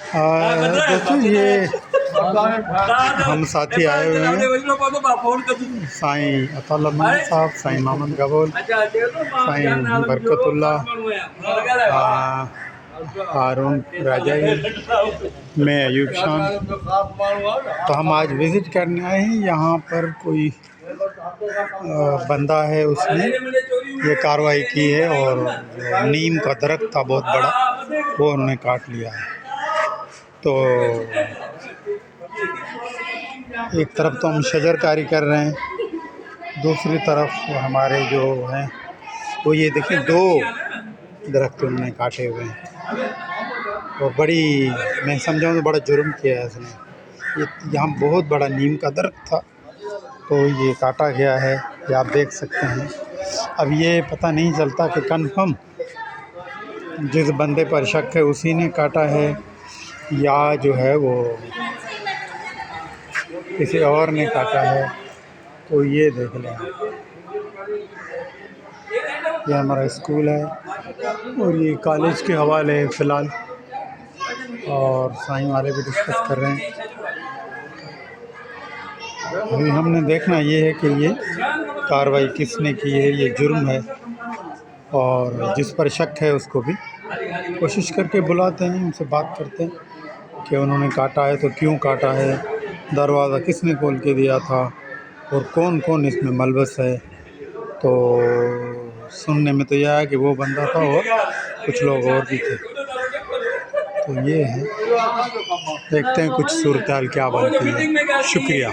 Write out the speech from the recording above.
दोस्तों ये हम साथी आए हुए हैं साईं अताउल्लाह मंजी साहब, साईं मोहम्मद गबूल, साईं बरकतुल्लाह, हारून राजाई, मैं अयूब शान। तो हम आज विज़िट करने आए हैं। यहाँ पर कोई बंदा है, उसने ये कार्रवाई की है और जो नीम का दरख्त था बहुत बड़ा, वो उन्होंने काट लिया है। तो एक तरफ तो हम शजरकारी कर रहे हैं, दूसरी तरफ हमारे जो हैं वो ये देखिए 2 दरख्त उन्होंने काटे हुए हैं और बड़ी, मैं समझाऊँ तो बड़ा जुर्म किया है इसने। ये यहाँ बहुत बड़ा नीम का दरख्त था तो ये काटा गया है, ये आप देख सकते हैं। अब ये पता नहीं चलता कि कन्फर्म जिस बंदे पर शक है उसी ने काटा है या जो है वो किसी और ने काटा है। तो ये देख लें, ये हमारा स्कूल है और ये कॉलेज के हवाले है फ़िलहाल, और साईं वाले भी डिस्कस कर रहे हैं। अभी हमने देखना ये है कि ये कार्रवाई किसने की है, ये जुर्म है, और जिस पर शक है उसको भी कोशिश करके बुलाते हैं, उनसे बात करते हैं कि उन्होंने काटा है तो क्यों काटा है, दरवाज़ा किसने खोल के दिया था और कौन कौन इसमें मुलव्वस है। तो सुनने में तो यह है कि वो बंदा था और कुछ लोग और भी थे। तो ये है, देखते हैं कुछ सूरत हाल क्या बनती है। शुक्रिया।